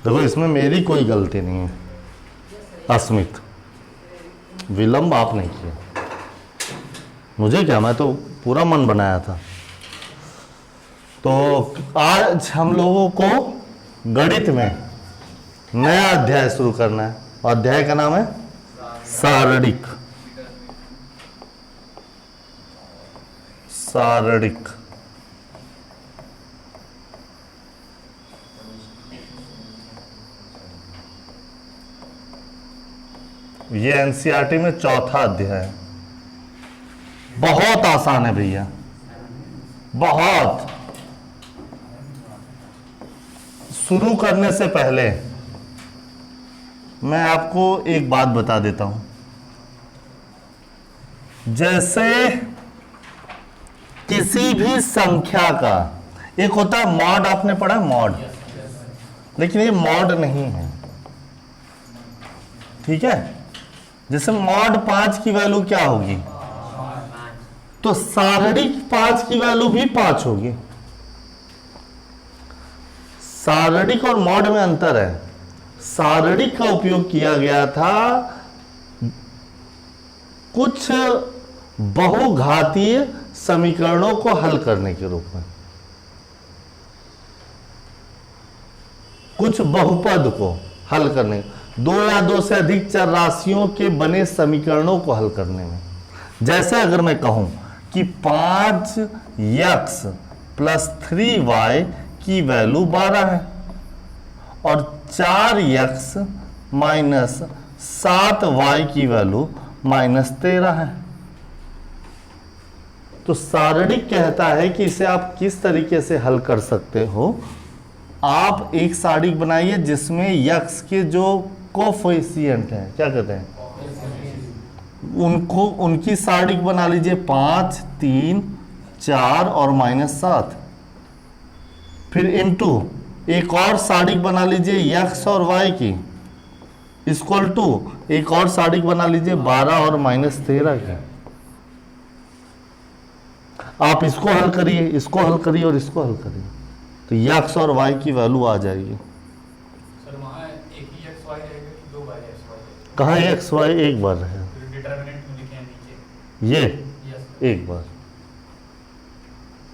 देखो इसमें मेरी कोई गलती नहीं है अस्मित, विलंब आप नहीं किया, मुझे क्या, मैं तो पूरा मन बनाया था। तो आज हम लोगों को गणित में नया अध्याय शुरू करना है, और अध्याय का नाम है सारणिक। सारणिक ये एनसीईआरटी में चौथा अध्याय है। बहुत आसान है भैया, बहुत। शुरू करने से पहले मैं आपको एक बात बता देता हूं। जैसे किसी भी संख्या का एक होता है मॉड, आपने पढ़ा मॉड, लेकिन ये मॉड नहीं है, ठीक है। जैसे मॉड 5 की वैल्यू क्या होगी, तो सारणिक 5 की वैल्यू भी 5 होगी। सारणिक और मॉड में अंतर है। सारणिक का उपयोग किया गया था कुछ बहुघातीय समीकरणों को हल करने के रूप में, कुछ बहुपद को हल करने, 2 या 2 से अधिक चर राशियों के बने समीकरणों को हल करने में। जैसे अगर मैं कहूं कि 5x + 3y की वैल्यू 12 है और 4x - 7y की वैल्यू -13 है, तो सारणिक कहता है कि इसे आप किस तरीके से हल कर सकते हो। आप एक सारणिक बनाइए जिसमें x के जो कोफिशिएंट हैं, क्या कहते हैं, उनको, उनकी सारणिक बना लीजिए 5, 3, 4 और -7। फिर इनटू एक और सारणिक बना लीजिए x और y की, इक्वल टू एक और सारणिक बना लीजिए 12 और -13 की। आप इसको हल करिए, इसको हल करिए और इसको हल करिए, तो x और y की वैल्यू आ जाएगी। सर वहाँ एक ही x y रहेगा कि 2 बार x y रहेगा? कहाँ x y एक बार है, डिटरमिनेंट में लिखे हैं नीचे। ये यस एक बार,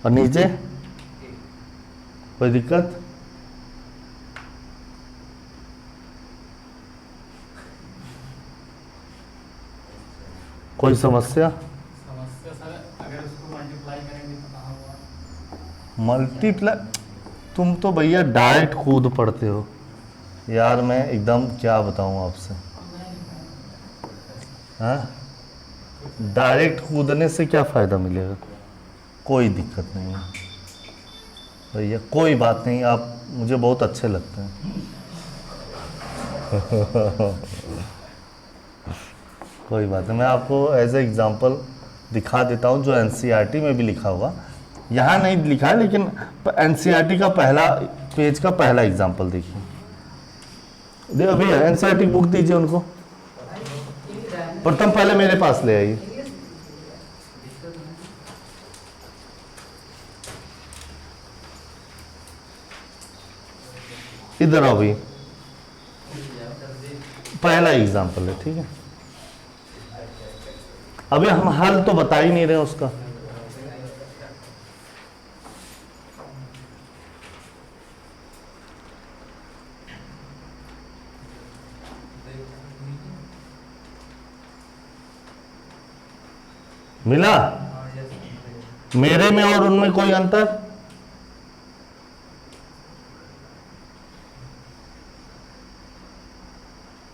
और नीचे कोई दिक्कत, कोई समस्या? समस्या सर, अगर उसको मल्टीप्लाई करेंगे तो कहाँ होगा? मल्टीप्लाई, तुम तो भैया डायरेक्ट कूद पढ़ते हो यार, मैं एकदम क्या बताऊं आपसे, हाँ, डायरेक्ट कूदने से क्या फ़ायदा मिलेगा, कोई दिक्कत नहीं है भैया, कोई बात नहीं, आप मुझे बहुत अच्छे लगते हैं। कोई बात नहीं, मैं आपको एज ए एग्जांपल दिखा देता हूँ जो एनसीईआरटी में भी लिखा हुआ, यहाँ नहीं लिखा है लेकिन एनसीईआरटी का पहला पेज का पहला एग्जांपल देखिए। देखो भैया एनसीईआरटी बुक दीजिए उनको, प्रथम पहले मेरे पास ले आइए। इधर आओ भैया, पहला एग्जांपल है, ठीक है। अभी हम हल तो बता ही नहीं रहे उसका, मिला मेरे में और उनमें कोई अंतर?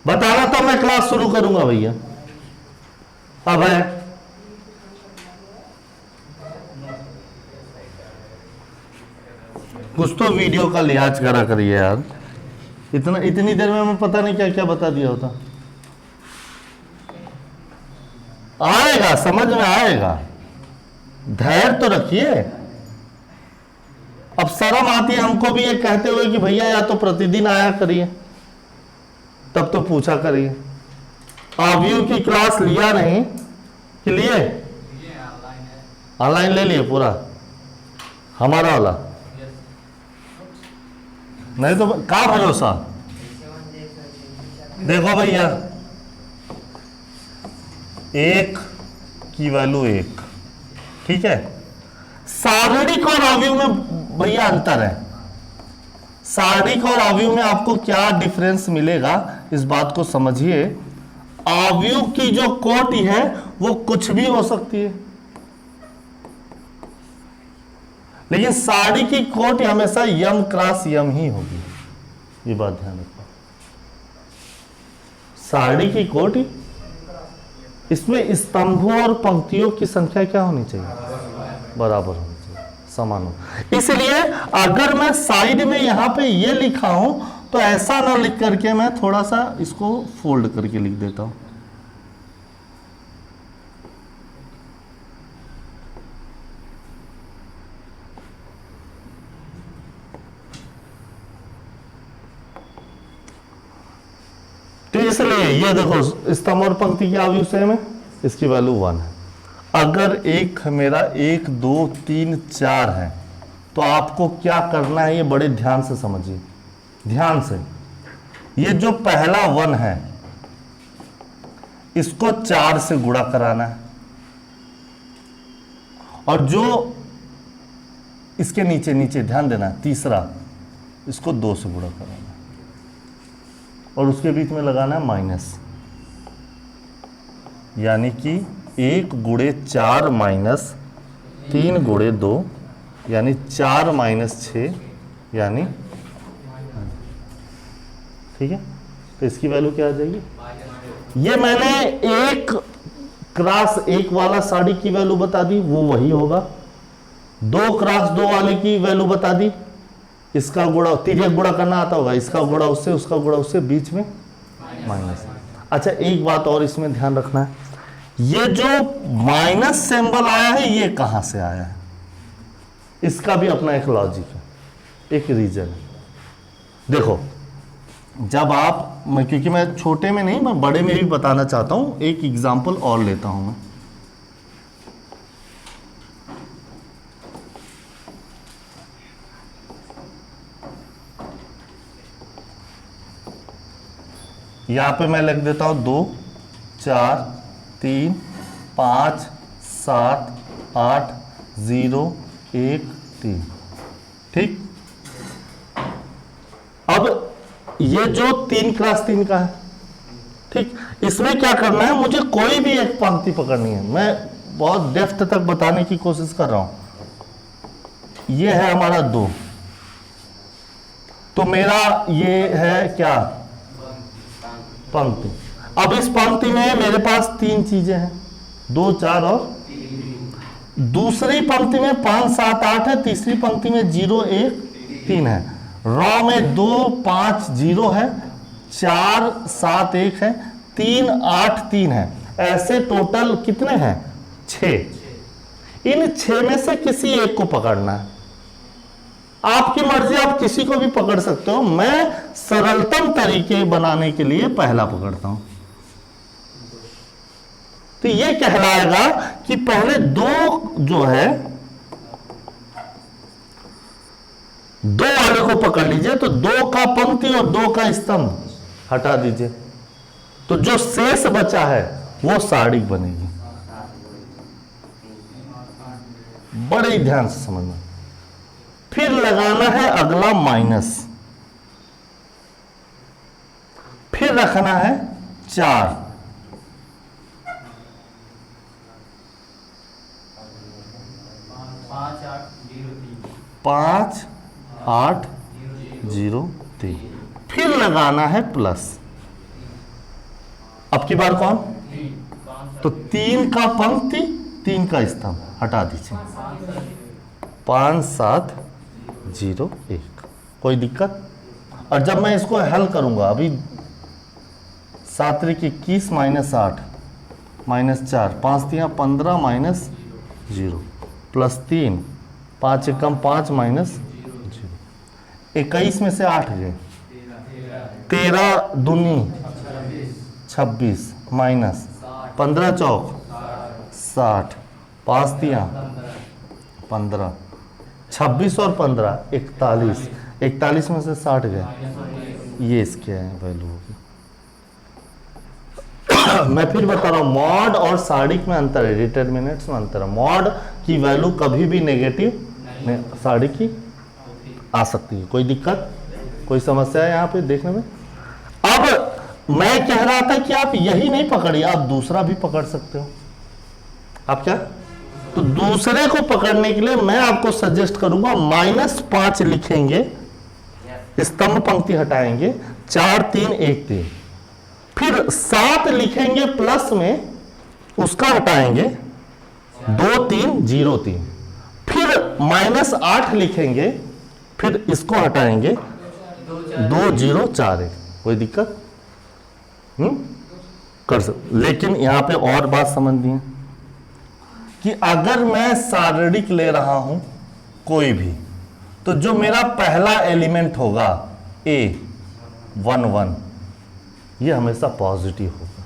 बताना तो मैं क्लास शुरू करूंगा भैया। अब है कुछ तो वीडियो का लिहाज करा करिए यार, इतनी देर में मैं पता नहीं क्या क्या बता दिया होता। आएगा, समझ में आएगा, धैर्य तो रखिए। अब शर्म आती है हमको भी ये कहते हुए कि भैया या तो प्रतिदिन आया करिए, तब तो पूछा करिए। आवियों की क्लास लिया नहीं कि लिए? ऑनलाइन ले लिए पूरा हमारा वाला, नहीं तो का भरोसा। देखो भैया, एक की वैल्यू एक, ठीक है। सारणिक और अवयव में भैया अंतर है। सारणिक और अवयव में आपको क्या डिफरेंस मिलेगा, इस बात को समझिए। अवयव की जो कोटि है वो कुछ भी हो सकती है, लेकिन सारणी की कोटि हमेशा यम क्रॉस यम ही होगी। ये बात ध्यान रखो। सारणी की कोटि, इसमें स्तंभों और पंक्तियों की संख्या क्या होनी चाहिए? बराबर होनी चाहिए, समान हो। इसलिए अगर मैं साइड में यहां पे ये लिखा हूं तो ऐसा ना लिख करके मैं थोड़ा सा इसको फोल्ड करके लिख देता हूं। तो इसलिए ये देखो, स्तंभ और पंक्ति की अवयव सेम है, इसकी वैल्यू 1 है। अगर एक मेरा 1 2 3 4 है तो आपको क्या करना है, ये बड़े ध्यान से समझिए, ध्यान से। ये जो पहला 1 है इसको 4 से गुणा कराना है, और जो इसके नीचे नीचे ध्यान देना है, तीसरा इसको 2 से गुणा कराना है, और उसके बीच में लगाना है माइनस। यानी कि 1 गुणे 4 माइनस 3 गुणे 2 यानी 4 माइनस 6 यानी, ठीक है। तो इसकी वैल्यू क्या आ जाएगी? ये मैंने 1 क्रॉस 1 वाला साड़ी की वैल्यू बता दी, वो वही होगा। 2 क्रॉस 2 वाले की वैल्यू बता दी, इसका गुणा, तिर्यक गुणा करना आता होगा, इसका गुणा उससे, उसका गुणा उससे, बीच में माइनस। अच्छा, एक बात और इसमें ध्यान रखना है, ये जो माइनस सिंबल आया है ये कहां से आया है, इसका भी अपना एक लॉजिक है, एक रीजन है। देखो, जब आप, क्योंकि मैं छोटे में नहीं, मैं बड़े में भी बताना चाहता हूं, एक एग्जांपल और लेता हूं मैं। यहां पे मैं लिख देता हूं 2 4 3 5 7 8 0 1 3, ठीक। अब ये जो 3 क्रॉस 3 का है, ठीक, इसमें क्या करना है, मुझे कोई भी एक पंक्ति पकड़नी है। मैं बहुत डेप्थ तक बताने की कोशिश कर रहा हूं। ये है हमारा 2, तो मेरा ये है क्या, पंक्ति। अब इस पंक्ति में मेरे पास 3 चीजें हैं, 2 4 और दूसरी पंक्ति में 5 7 8 है, तीसरी पंक्ति में 0 1 3 है, रॉ में 2 5 0 है, 4 7 1 है, 3 8 3 है। ऐसे टोटल कितने हैं? 6। इन 6 में से किसी एक को पकड़ना है, आपकी मर्जी, आप किसी को भी पकड़ सकते हो। मैं सरलतम तरीके बनाने के लिए पहला पकड़ता हूं। तो ये कहलाएगा कि पहले 2 जो है, 2 वाले को पकड़ लीजिए, तो 2 का पंक्ति और 2 का स्तंभ हटा दीजिए, तो जो शेष बचा है वो सारणिक बनेगी। बड़े ही ध्यान से समझना। फिर लगाना है अगला माइनस, फिर रखना है 4, 5 8 0 3, फिर लगाना है प्लस। अब की बार कौन? तो 3 का पंक्ति 3 का स्तंभ हटा दीजिए, 5 7 0 1। कोई दिक्कत? और जब मैं इसको हल करूंगा, अभी 7 21 minus 8 minus 4, 5 3 15 minus 0 plus 3, 5 1 5 minus 0, 21 में से 8 गए, 13 दूनी 26 माइनस 15 चौक 60, 5 3 15, 26 और 15 41, 41 में से 60 गए, ये इसके वैल्यू होगी। मैं फिर बता रहा हूं, मॉड और साड़िक में अंतर है, डिटर्मिनेंट्स में अंतर है। मॉड की वैल्यू कभी भी नेगेटिव नहीं, साड़िक की आ सकती है। कोई दिक्कत, कोई समस्या है यहाँ पे देखने में? अब मैं कह रहा था कि आप यही नहीं पकड़िए, आप दूसरा भी पकड़ सकते हो। आप क्या, तो दूसरे को पकड़ने के लिए मैं आपको सजेस्ट करूंगा -5 लिखेंगे, स्तंभ पंक्ति हटाएंगे, 4 3 1 3, फिर 7 लिखेंगे प्लस में, उसका हटाएंगे 2 3 0 3, फिर -8 लिखेंगे, फिर इसको हटाएंगे 2 0 4 1। कोई दिक्कत कर सकते। लेकिन यहां पे और बात समझनी कि अगर मैं सारणिक ले रहा हूं कोई भी, तो जो मेरा पहला एलिमेंट होगा A 1 1, ये हमेशा पॉजिटिव होगा।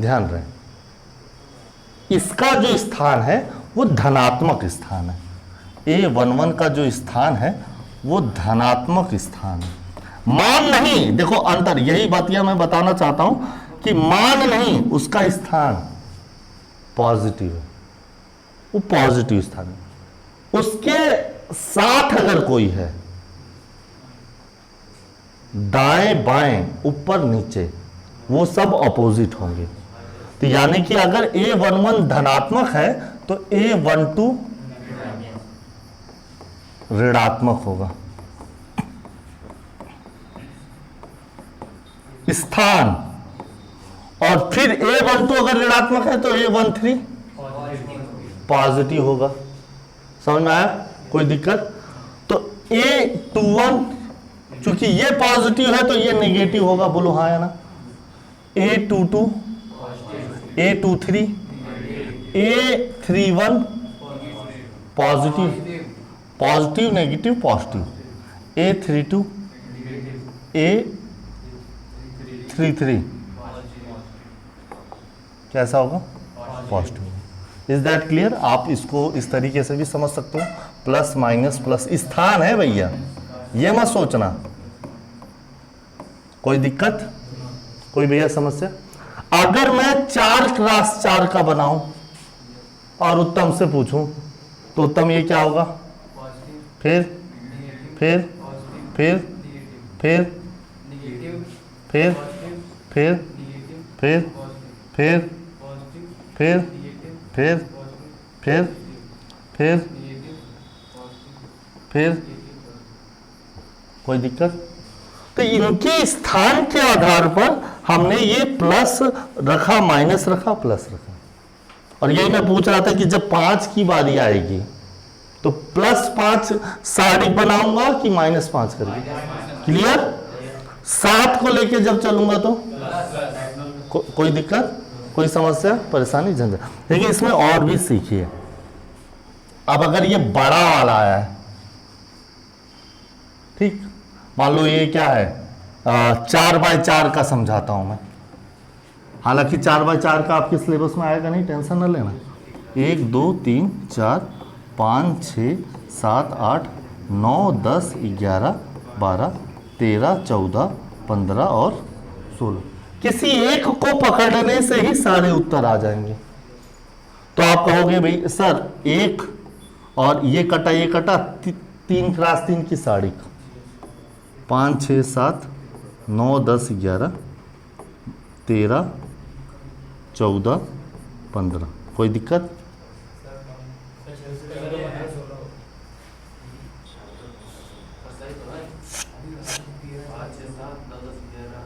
ध्यान रहे, इसका जो स्थान है वो धनात्मक स्थान है। A 1 1 का जो स्थान है वो धनात्मक स्थान है। मान नहीं, देखो अंतर, यही बातियां मैं बताना चाहता हूं कि मान नहीं, उसका स्थान पॉजिटिव है, वो पॉजिटिव स्थान है। उसके साथ अगर कोई है, दाएं बाएं ऊपर नीचे, वो सब अपोजिट होंगे। तो यानी कि अगर A11 धनात्मक है तो A12 ऋणात्मक होगा। स्थान, और फिर A12 अगर ऋणात्मक है तो A13 पॉजिटिव होगा। समझ में आया? कोई दिक्कत? तो A21 चूंकि ये पॉजिटिव है तो ये नेगेटिव होगा, बोलो हाँ या ना? A22, A23, A31 positive, positive negative positive, A32, A33 कैसा होगा? पॉजिटिव। Is that clear? आप इसको इस तरीके से भी समझ सकते हो, प्लस माइनस प्लस स्थान है भैया, ये मत सोचना। कोई दिक्कत, कोई भैया समस्या? अगर मैं 4 क्रॉस 4 का बनाऊं और उत्तम से पूछूं तो उत्तम ये क्या होगा? फिर फिर फिर फिर फिर फिर फिर फिर फिर फिर फिर फिर फिर कोई दिक्कत? तो इनके स्थान के आधार पर हमने ये प्लस रखा, माइनस रखा, प्लस रखा। और यही मैं पूछ रहा था कि जब 5 की बारी आएगी तो +5 सारणिक बनाऊंगा कि -5 करके? क्लियर? 7 को लेके जब चलूंगा तो कोई दिक्कत, कोई समस्या, परेशानी, झंझट? देखिए इसमें और भी सीखिए। अब अगर ये बड़ा वाला आया है, ठीक, मान लो ये क्या है, 4x4 का समझाता हूं मैं। हालांकि 4x4 का आपके सिलेबस में आएगा नहीं, टेंशन ना लेना। 1 2 3 4 5 6 7 8 9 10 11 12 13 14 15 और 16, किसी एक को पकड़ने से ही सारे उत्तर आ जाएंगे। तो आप कहोगे भाई सर एक और ये कटा 3 क्रॉस 3 की साड़ी का 5 6 7 9 10 11 13 14 15, कोई दिक्कत?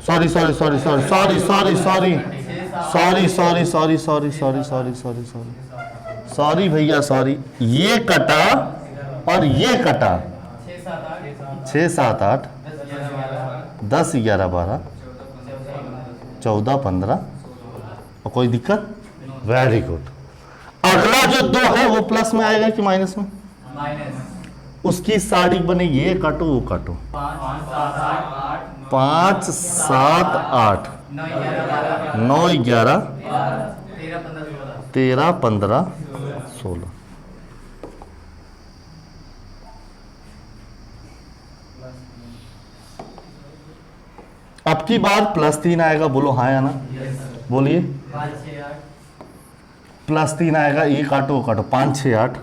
Sorry sorry sorry sorry sorry sorry sorry sorry sorry sorry sorry sorry sorry sorry sorry sorry भैया सॉरी, ये कटा और ये कटा 6 7 8 10 11 12 14 15, और कोई दिक्कत? Very good. अगला जो 2 है वो प्लस में आएगा कि माइनस में? उसकी साड़ी बनेगी, ये काटो वो काटो, 5 7 8 9 11 13 15 16। अब की बार +3 आएगा, बोलो हाँ या ना? बोलिए। 5 6 8 प्लस 3 आएगा, ये काटो काटो, 5 6 8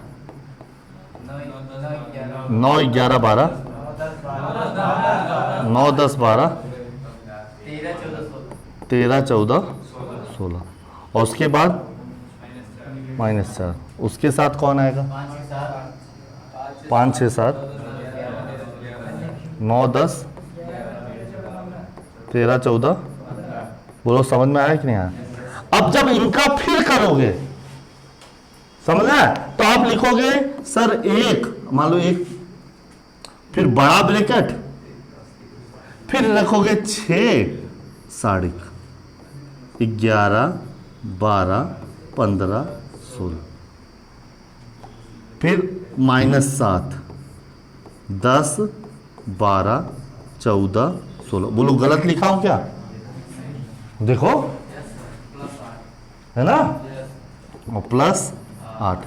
9 11 12 9 10 12 13 14 16 और उसके बाद -4। उसके साथ कौन आएगा? 5 6 7 9 10 13 14। बोलो समझ में आया कि नहीं आया? अब जब इनका फिर करोगे, समझा, तो आप लिखोगे सर 1, मान लो 1, फिर बड़ा ब्रैकेट, फिर रखोगे 6 साढ़े 11 12 15 16, फिर -7 10 12 14 16। बोलो गलत लिखा हूं क्या? देखो, है ना, और +8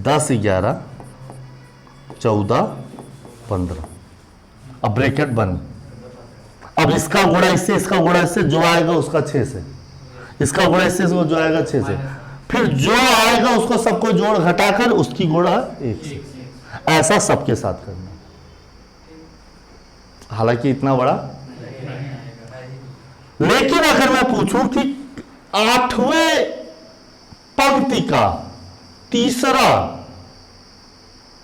10 11 14 15। अब ब्रैकेट बंद। अब इसका गुणा इससे, इसका गुणा इससे, जो आएगा उसका 6 से, इसका गुणा इससे, जो आएगा 6 से, फिर जो आएगा उसको सबको जोड़ घटाकर उसकी गुणा 1 से। ऐसा सबके साथ करना। हालांकि इतना बड़ा, लेकिन अगर मैं पूछूं कि 8वें पंक्ति का तीसरा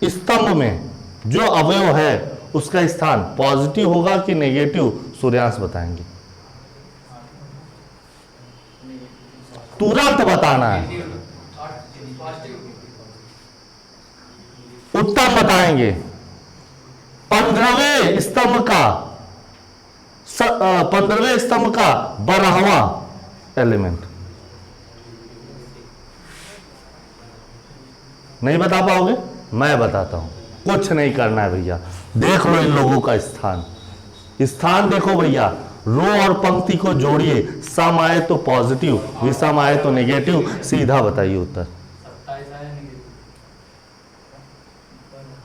स्तंभ में जो अवयव है उसका स्थान पॉजिटिव होगा कि नेगेटिव, सूर्यांश बताएंगे। तुरंत बताना है, उत्तर बताएंगे। 15वें स्तंभ का 15वें स्तंभ का 12वां एलिमेंट नहीं बता पाओगे? मैं बताता हूं, कुछ नहीं करना है भैया। देख लो इन लोगों का स्थान, स्थान देखो भैया, रो और पंक्ति को जोड़िए, सम आए तो पॉजिटिव, विषम आए तो नेगेटिव, सीधा बताइए उत्तर।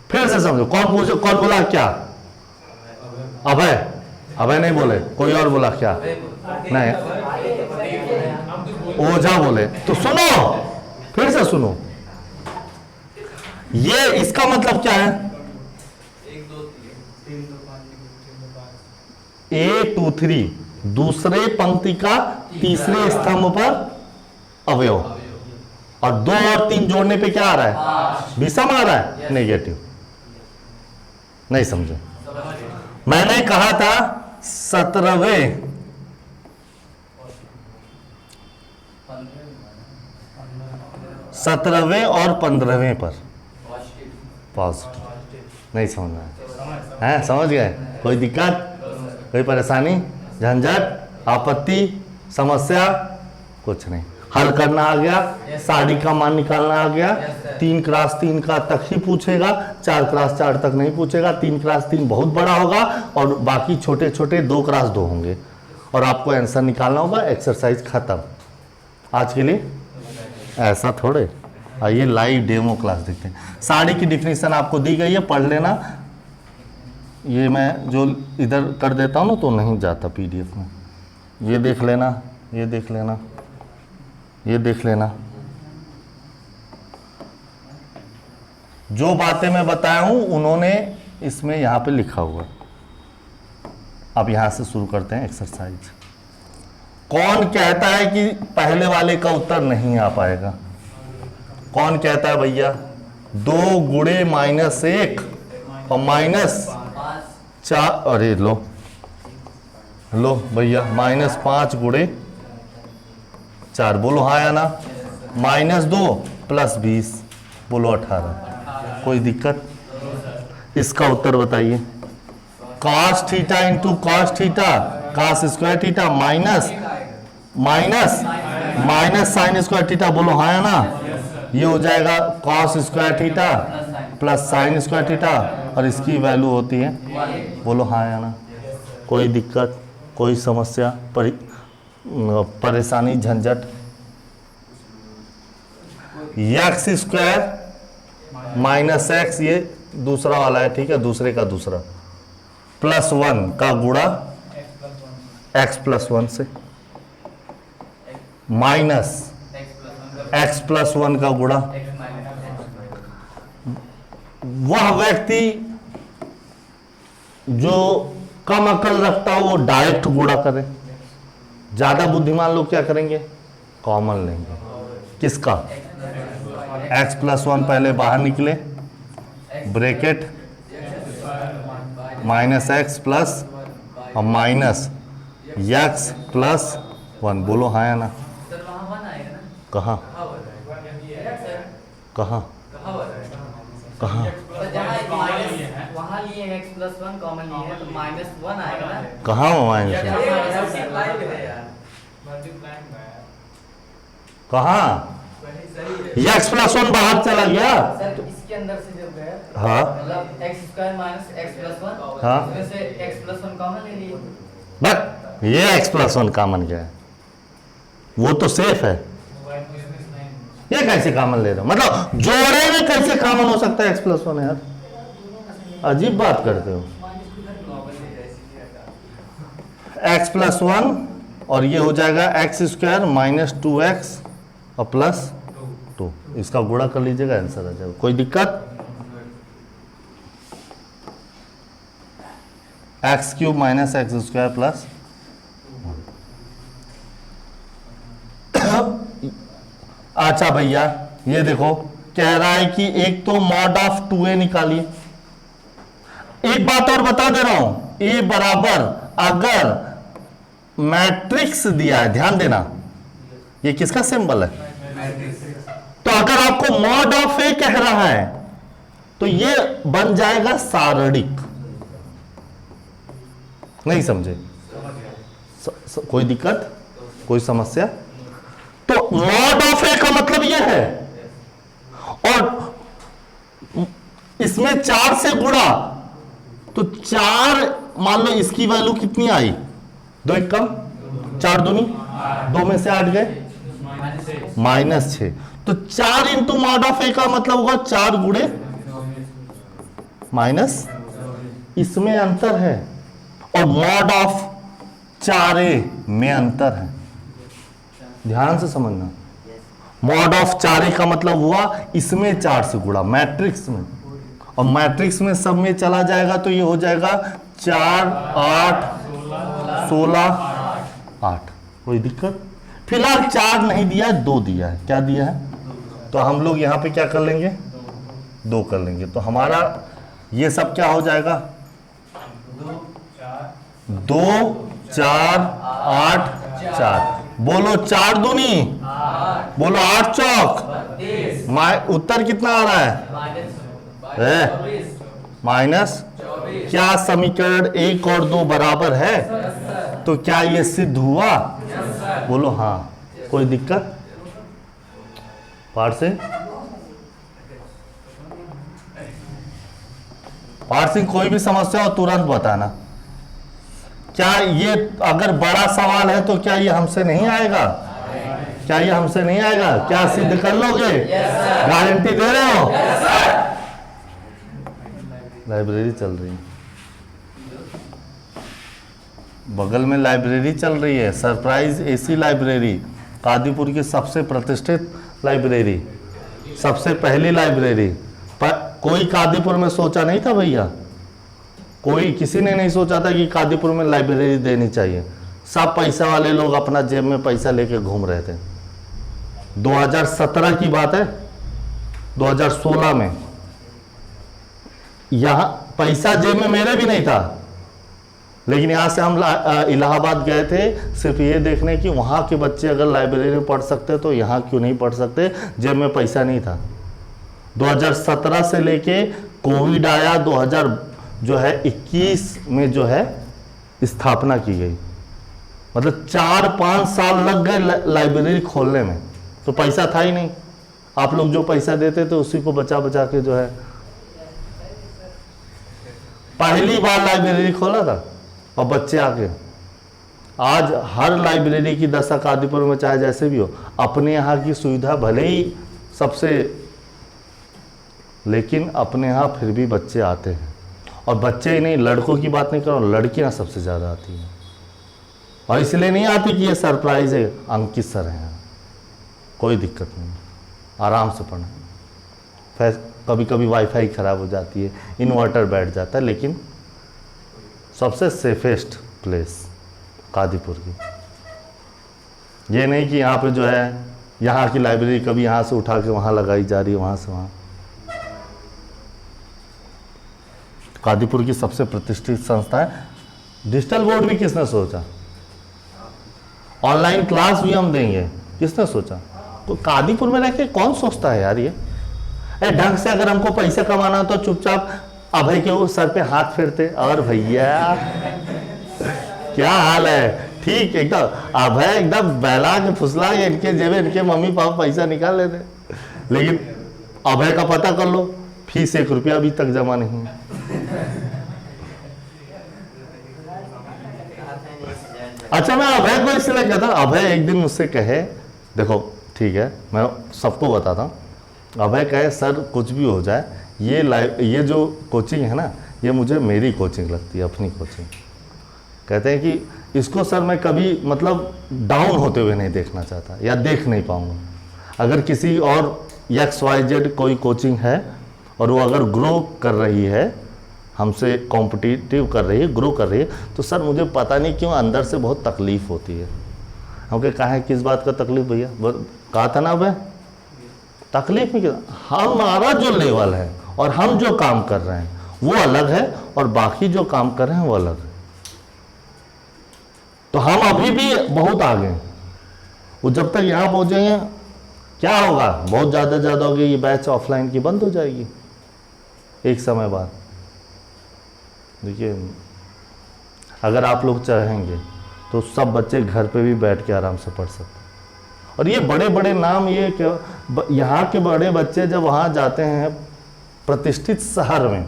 फिर से समझो, कौन पूछो, कौन बोला क्या? अभय, अभय नहीं बोले, कोई और बोला क्या? नहीं, ओझा बोले। तो सुनो, फिर से सुनो, ये इसका मतलब क्या है? 1 2 3 दूसरे पंक्ति का तीसरे स्तंभ पर अवयव, और 2 और 3 जोड़ने पे क्या आ रहा है? विषम आ रहा है, नेगेटिव। नहीं समझे? मैंने कहा था 17वें और 15वें पर पॉजिटिव। नहीं समझ में आया? समझ गए? कोई दिक्कत, कोई परेशानी, झंझट, आपत्ति, समस्या? कुछ नहीं। हल करना आ गया, साड़ी का मान निकालना आ गया। 3 × 3 का तक ही पूछेगा, 4 × 4 तक नहीं पूछेगा। 3 × 3 बहुत बड़ा होगा और बाकी छोटे छोटे 2 × 2 होंगे, और आपको आंसर निकालना होगा। एक्सरसाइज खत्म आज के लिए। ऐसा थोड़े। आइए लाइव डेमो क्लास देखते हैं। साड़ी की डिफिनीशन आपको दी गई है, पढ़ लेना। ये मैं जो इधर कर देता हूँ ना तो नहीं जाता PDF में। ये देख लेना, ये देख लेना, ये देख लेना। जो बातें मैं बताया हूं उन्होंने इसमें यहां पे लिखा हुआ। अब यहां से शुरू करते हैं एक्सरसाइज। कौन कहता है कि पहले वाले का उत्तर नहीं आ पाएगा? कौन कहता है भैया? 2 × -1 और -4, अरे लो भैया, -5 × 4। बोलो हाँ या ना? -2 + 20, बोलो 18। कोई दिक्कत? इसका उत्तर बताइए। cos θ × cos θ, cos square theta minus sin square theta, बोलो हाँ या ना? ये हो जाएगा cos square theta plus sin square theta, और इसकी वैल्यू होती है, बोलो हाँ या ना? कोई दिक्कत, कोई समस्या, परेशानी, झंझट? x स्क्वायर -x, ये दूसरा वाला है, ठीक है, दूसरे का दूसरा, +1 का गुणा x + 1 से, माइनस एक्स प्लस 1 का गुणा। वह व्यक्ति जो कम अकल रखता हो वो डायरेक्ट गुणा करे, ज्यादा बुद्धिमान लोग क्या करेंगे, कॉमन लेंगे। किसका, एक्स प्लस 1 पहले बाहर निकले, ब्रैकेट माइनस एक्स प्लस और माइनस एक्स प्लस 1। बोलो हाँ या ना। कहाँ कहाँ कहाँ वहाँ लिए हैं x प्लस 1 कॉमन लिए हैं तो माइनस 1 आएगा ना। कहाँ हो माइनस, कहाँ एक्स प्लस 1 बाहर चला गया। सर इसके अंदर से जब गया हाँ मतलब x square minus x plus 1, हाँ इसमें से x प्लस 1 कॉमन ले लिए। बट ये एक्स प्लस 1 कॉमन क्या है, वो तो सेफ है। ये कैसे कॉमन ले रहे हो, मतलब जोड़े में कैसे कॉमन हो सकता है एक्स प्लस 1 यार, अजीब बात करते हो। एक्स प्लस 1 और ये हो जाएगा एक्स स्क्वायर माइनस 2x और प्लस 2, इसका गुणा कर लीजिएगा, आंसर आ जाएगा। कोई दिक्कत, x cube minus x square plus 1। अच्छा भैया ये देखो कह रहा है कि एक तो मॉड ऑफ 2a निकालिए। एक बात और बता दे रहा हूं, a बराबर अगर मैट्रिक्स दिया है, ध्यान देना ये किसका सिंबल है, तो अगर आपको मॉड ऑफ a कह रहा है तो ये बन जाएगा सारणिक। नहीं समझे, कोई दिक्कत, कोई समस्या। तो मॉड ऑफ ए का मतलब यह है, और इसमें 4 से गुणा तो 4, मान लो इसकी वैल्यू कितनी आई, 2 एक कम 4 दूनी 2 में से 8 गए माइनस 6, तो 4 इंटू मॉड ऑफ ए का मतलब होगा 4 गुणे माइनस, इसमें अंतर है, और मॉड ऑफ 4a में अंतर है। ध्यान से समझना, मॉड ऑफ 4a का मतलब हुआ इसमें 4 से गुणा मैट्रिक्स में, और मैट्रिक्स में सब में चला जाएगा तो ये हो जाएगा 4 8 16 8। कोई दिक्कत, फिलहाल 4 नहीं दिया है, 2 दिया है। क्या दिया है, तो हम लोग यहां पे क्या कर लेंगे, 2 कर लेंगे, तो हमारा ये सब क्या हो जाएगा, 2 4 8 4। बोलो 4 दूनी, बोलो 8 चौक, उत्तर कितना आ रहा है, माइनस। क्या समीकरण 1 और 2 बराबर है, तो क्या ये सिद्ध हुआ, बोलो हाँ। कोई दिक्कत, पार्ट से कोई भी समस्या हो तुरंत बताना। क्या ये अगर बड़ा सवाल है तो क्या ये हमसे नहीं आएगा, क्या ये हमसे नहीं आएगा, क्या सिद्ध कर लोगे, गारंटी दे रहे हो। लाइब्रेरी चल रही है, बगल में लाइब्रेरी चल रही है, सरप्राइज एसी लाइब्रेरी, कादीपुर की सबसे प्रतिष्ठित लाइब्रेरी, सबसे पहली लाइब्रेरी। पर कोई कादीपुर में सोचा नहीं था भैया, कोई किसी ने नहीं सोचा था कि कादीपुर में लाइब्रेरी देनी चाहिए। सब पैसा वाले लोग अपना जेब में पैसा लेके घूम रहे थे। 2017 की बात है, 2016 में यहां पैसा जेब में मेरे भी नहीं था, लेकिन यहां से हम इलाहाबाद गए थे सिर्फ ये देखने कि वहां के बच्चे अगर लाइब्रेरी में पढ़ सकते तो यहां क्यों नहीं पढ़ सकते, जेब में पैसा नहीं था। 2017 से लेके कोविड आया, 2021 में जो है स्थापना की गई, मतलब 4-5 साल लग गए लाइब्रेरी खोलने में, तो पैसा था ही नहीं। आप लोग जो पैसा देते थे उसी को बचा बचा के जो है पहली बार लाइब्रेरी खोला था, और बच्चे आके आज हर लाइब्रेरी की दशा कादीपुर में चाहे जैसे भी हो, अपने यहाँ की सुविधा भले ही सबसे, लेकिन अपने यहाँ फिर भी बच्चे आते हैं। और बच्चे ही नहीं, लड़कों की बात नहीं कर रहा हूँ, लड़कियाँ सबसे ज़्यादा आती हैं, और इसलिए नहीं आती कि ये सरप्राइज है, अंकित सर हैं। कोई दिक्कत नहीं, आराम से पढ़ना। फिर कभी कभी वाईफाई ख़राब हो जाती है, इन्वर्टर बैठ जाता है, लेकिन सबसे सेफेस्ट प्लेस कादीपुर की। ये नहीं कि यहाँ पे जो है यहाँ की लाइब्रेरी कभी यहाँ से उठा के वहाँ लगाई जा रही है, वहाँ से वहाँ। कादीपुर की सबसे प्रतिष्ठित संस्था है। डिजिटल बोर्ड भी किसने सोचा? ऑनलाइन क्लास भी हम देंगे, किसने सोचा? तो कादीपुर में रह के कौन सोचता है यार ये? ढंग से अगर हमको पैसा कमाना हो तो चुपचाप अभय के सर पे हाथ फेरते, और भैया क्या हाल है, ठीक एकदम। अभय एकदम बहला के फुसला के इनके जेबे इनके मम्मी पापा पैसा निकाल लेते। लेकिन अभय का पता कर लो, फीस 1 रुपया अभी तक जमा नहीं है। अच्छा, मैं अभय को इसलिए कहता, अभय एक दिन मुझसे कहे, देखो ठीक है मैं सबको बताता हूँ, अभय कहे सर कुछ भी हो जाए, ये जो कोचिंग है ना, ये मुझे मेरी कोचिंग लगती है, अपनी कोचिंग। कहते हैं कि इसको सर मैं कभी मतलब डाउन होते हुए नहीं देखना चाहता, या देख नहीं पाऊँगा। अगर किसी और XYZ कोई कोचिंग है और वो अगर ग्रो कर रही है, हमसे कॉम्पिटिटिव कर रही है, ग्रो कर रही है, तो सर मुझे पता नहीं क्यों अंदर से बहुत तकलीफ़ होती है। हमको कहा है किस बात का तकलीफ़ भैया? कहा था ना भाई, तकलीफ में क्या, हमारा जो लेवल है और हम जो काम कर रहे हैं वो अलग है, और बाकी जो काम कर रहे हैं वो अलग है। तो हम अभी भी बहुत आगे हैं। वो जब तक यहाँ पहुँचेंगे क्या होगा, बहुत ज़्यादा होगी, ये बैच ऑफलाइन की बंद हो जाएगी एक समय बाद। देखिए, अगर आप लोग चाहेंगे तो सब बच्चे घर पे भी बैठ के आराम से पढ़ सकते हैं। और ये बड़े बड़े नाम, ये यहाँ के बड़े बच्चे जब वहाँ जाते हैं प्रतिष्ठित शहर में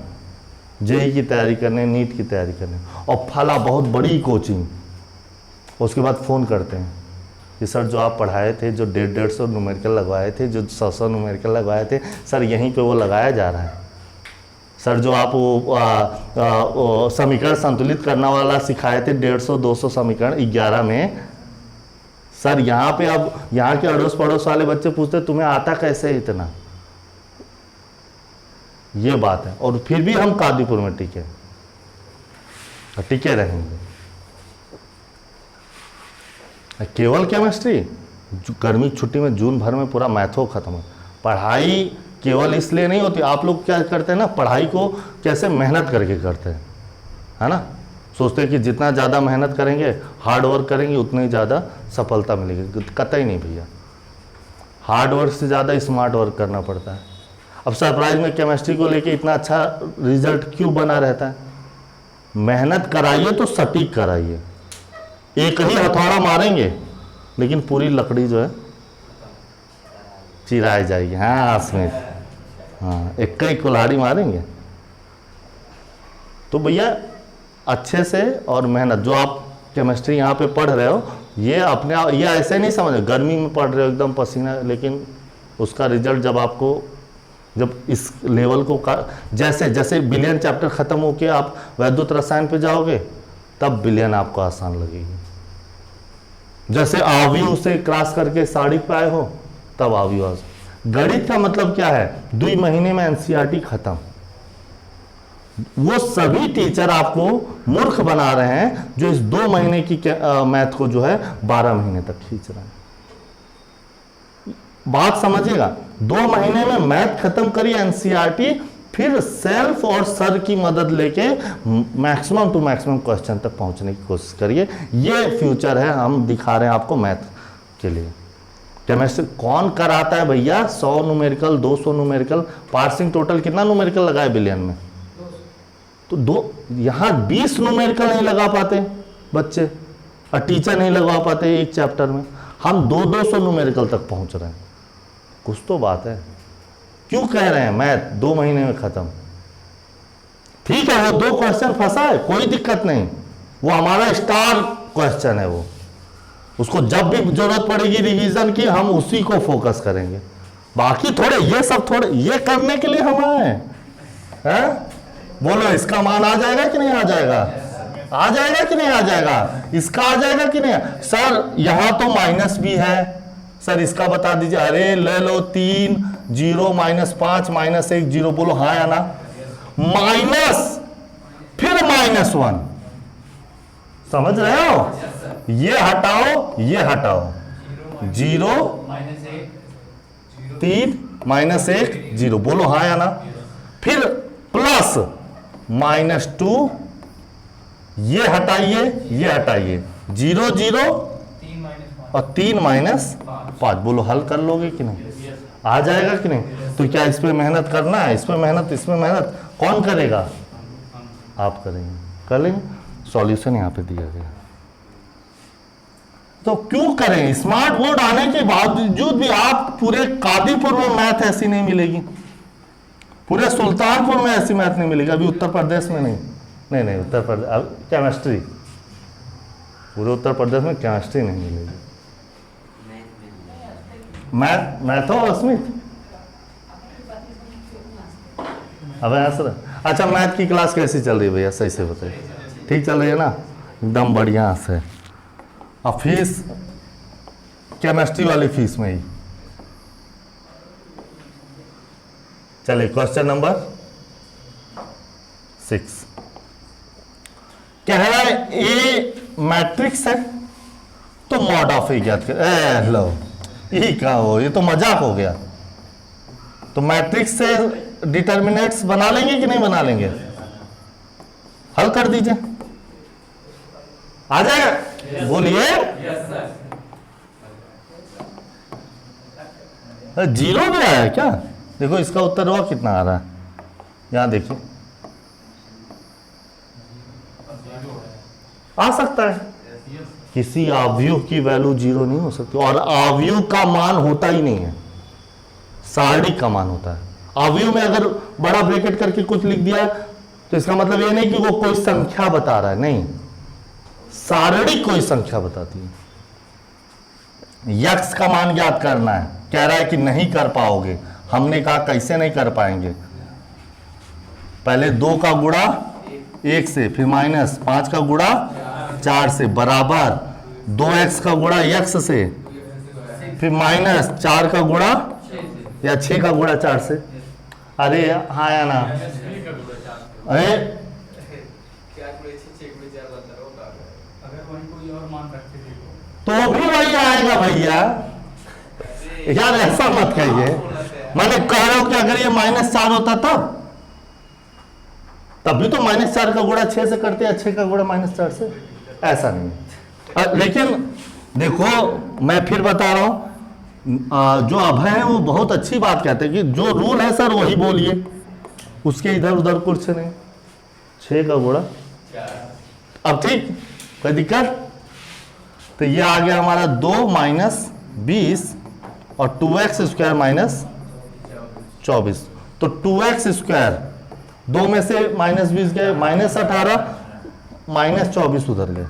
जेईई की तैयारी करने, नीट की तैयारी करने, और फला बहुत बड़ी कोचिंग, उसके बाद फ़ोन करते हैं कि सर जो आप पढ़ाए थे, जो 150 न्यूमेरिकल लगवाए थे, जो 100 न्यूमेरिकल लगवाए थे, सर यहीं पे वो लगाया जा रहा है। सर जो आप वो समीकरण संतुलित करना वाला सिखाए थे, 150-200 समीकरण 11 में, सर यहाँ पे अब यहाँ के अड़ोस पड़ोस वाले बच्चे पूछते तुम्हें आता कैसे इतना? ये बात है। और फिर भी हम कादीपुर में टिके रहेंगे। केवल केमिस्ट्री, गर्मी की छुट्टी में जून भर में पूरा मैथो खत्म है। पढ़ाई केवल इसलिए नहीं होती, आप लोग क्या करते हैं ना, पढ़ाई को कैसे मेहनत करके करते हैं, है ना? सोचते हैं कि जितना ज़्यादा मेहनत करेंगे, हार्ड वर्क करेंगे, उतनी ज़्यादा सफलता मिलेगी। कतई नहीं भैया, हार्ड वर्क से ज़्यादा स्मार्ट वर्क करना पड़ता है। अब सरप्राइज में केमिस्ट्री को लेके इतना अच्छा रिजल्ट क्यों बना रहता है? मेहनत कराइए तो सटीक कराइए। एक ही हथौड़ा मारेंगे लेकिन पूरी लकड़ी जो है चिराई जाएगी। हाँ स्मिथ, हाँ एक ही कुल्हाड़ी मारेंगे। तो भैया अच्छे से और मेहनत, जो आप केमिस्ट्री यहाँ पे पढ़ रहे हो, ये अपने आप, ये ऐसे नहीं समझ गर्मी में पढ़ रहे हो एकदम पसीना, लेकिन उसका रिजल्ट जब आपको, जब इस लेवल को जैसे जैसे बिलियन चैप्टर ख़त्म होके आप वैद्युत रसायन पे जाओगे, तब बिलियन आपको आसान लगेगी। जैसे आव्यूह से क्रॉस करके साड़ी पे आए हो, तब आव्यूह। गणित का मतलब क्या है? 2 महीने में एनसीईआरटी खत्म। वो सभी टीचर आपको मूर्ख बना रहे हैं जो इस 2 महीने की मैथ को जो है 12 महीने तक खींच रहे हैं। बात समझिएगा, 2 महीने में मैथ खत्म करिए एनसीईआरटी, फिर सेल्फ और सर की मदद लेके मैक्सिमम टू मैक्सिमम क्वेश्चन तक पहुंचने की कोशिश करिए। ये फ्यूचर है, हम दिखा रहे हैं आपको मैथ के लिए। केमिस्ट्री कौन कराता है भैया? 100 न्यूमेरिकल, 200 न्यूमेरिकल, पार्सिंग टोटल कितना न्यूमेरिकल लगाए बिलियन में? तो यहाँ 20 न्यूमेरिकल नहीं लगा पाते बच्चे, और टीचर नहीं लगा पाते एक चैप्टर में। हम 200 न्यूमेरिकल तक पहुंच रहे हैं। कुछ तो बात है। क्यों कह रहे हैं मैथ 2 महीने में खत्म? ठीक है, वो 2 क्वेश्चन फंसा है, कोई दिक्कत नहीं, वो हमारा स्टार क्वेश्चन है। वो उसको जब भी जरूरत पड़ेगी रिवीजन की, हम उसी को फोकस करेंगे। बाकी थोड़े ये सब थोड़े ये करने के लिए हम आए हैं। बोलो इसका मान आ जाएगा कि नहीं आ जाएगा? आ जाएगा कि नहीं आ जाएगा? इसका आ जाएगा कि नहीं? सर यहाँ तो माइनस भी है, सर इसका बता दीजिए। अरे ले लो 3 0 -5 -1 0, बोलो हाँ या ना। माइनस फिर -1, समझ रहे हो? ये हटाओ ये हटाओ, 0 3 -1 0, बोलो हाँ या ना। फिर प्लस -2, ये हटाइए ये हटाइए, 0 0 और 3 -5, बोलो हल कर लोगे कि नहीं? आ जाएगा कि नहीं? तो क्या इस पे मेहनत करना है? इस पे मेहनत, इसमें मेहनत कौन करेगा? आप करेंगे, कर लेंगे। सॉल्यूशन यहाँ पे दिया गया। तो क्यों करें? स्मार्ट बोर्ड आने के बावजूद भी आप पूरे कादीपुर में मैथ ऐसी नहीं मिलेगी, पूरे सुल्तानपुर में ऐसी मैथ नहीं मिलेगी, अभी उत्तर प्रदेश में नहीं उत्तर प्रदेश, अब केमिस्ट्री, पूरे उत्तर प्रदेश में केमिस्ट्री नहीं मिलेगी। मैथ हो अस्मित? अब सर अच्छा, मैथ की क्लास कैसी चल रही है भैया? सही से बताइए। ठीक चल रही है ना? एकदम बढ़िया से। अब फीस केमिस्ट्री वाली फीस में ही। चलिए क्वेश्चन नंबर 6 कह रहा है ए मैट्रिक्स है तो मॉड ऑफ ए ज्ञात कर। लो ये क्या हो, ये तो मजाक हो गया। तो मैट्रिक्स से डिटर्मिनेंट्स बना लेंगे कि नहीं बना लेंगे? हल कर दीजिए, आ जाएगा। बोलिए। जीरो में आया क्या? देखो इसका उत्तर हुआ कितना आ रहा है, यहां देखिए, आ सकता है। किसी अवयव की वैल्यू 0 नहीं हो सकती, और अवयव का मान होता ही नहीं है, सारणिक का मान होता है। अवयव में अगर बड़ा ब्रैकेट करके कुछ लिख दिया तो इसका मतलब ये नहीं कि वो कोई संख्या बता रहा है, नहीं, सारणिक कोई संख्या बताती है। यक्स का मान ज्ञात करना है, कह रहा है कि नहीं कर पाओगे। हमने कहा कैसे नहीं कर पाएंगे? पहले 2 का गुणा 1 से, फिर -5 का गुणा 4 से, बराबर 2x का गुणा x से, फिर -4 का गुणा या 6 का गुणा 4 से। अरे हाँ या ना? अरे तो भी वही आएगा भैया, यार ऐसा मत कहिए। मैंने कह रहा हूं कि अगर ये -4 होता तब भी तो -4 का गुणा 6 से करते हैं, 6 का गुणा -4 से, ऐसा नहीं। लेकिन देखो मैं फिर बता रहा हूं, जो अभय है वो बहुत अच्छी बात कहते हैं कि जो रूल है सर वही बोलिए, उसके इधर उधर कुछ नहीं। 6 का गुणा, अब ठीक, कोई दिक्कत? तो ये आ गया हमारा 2 - 20 और 2x स्क्वायर -24। तो 2x स्क्वायर, 2 में से -20 गए, -18, -24 उधर गए,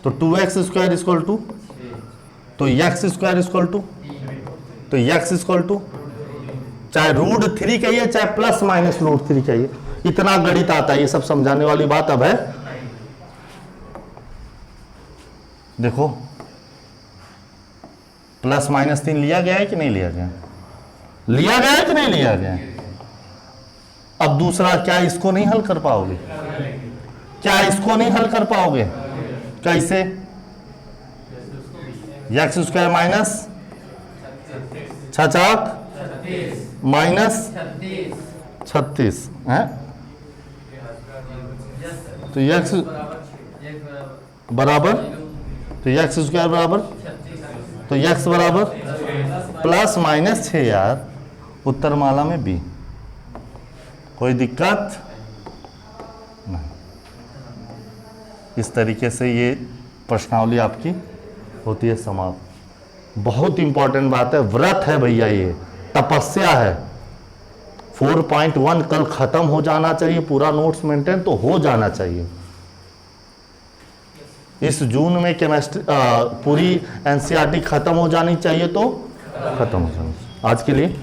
तो 2x स्क्वायर इक्वल टू, तो x स्क्वायर इक्वल टू, तो x इक्वल टू चाहे √3 कहिए चाहे ±√3 कहिए, इतना गणित आता है, ये सब समझाने वाली बात अब है। देखो +-3 लिया गया है कि नहीं लिया गया? लिया गया है कि नहीं लिया गया? अब दूसरा, क्या इसको नहीं हल कर पाओगे? क्या इसको नहीं हल कर पाओगे? कैसे? x स्क्वायर माइनस -36 है, तो x बराबर, तो x स्क्वायर बराबर, तो x बराबर +-6 यार, उत्तर माला में B। कोई दिक्कत नहीं। इस तरीके से ये प्रश्नावली आपकी होती है समाप्त। बहुत इंपॉर्टेंट बात है, व्रत है भैया, ये तपस्या है। 4.1 कल खत्म हो जाना चाहिए, पूरा नोट्स मेंटेन तो हो जाना चाहिए। इस जून में केमिस्ट्री पूरी एनसीईआरटी खत्म हो जानी चाहिए, तो खत्म हो जानी चाहिए। आज के लिए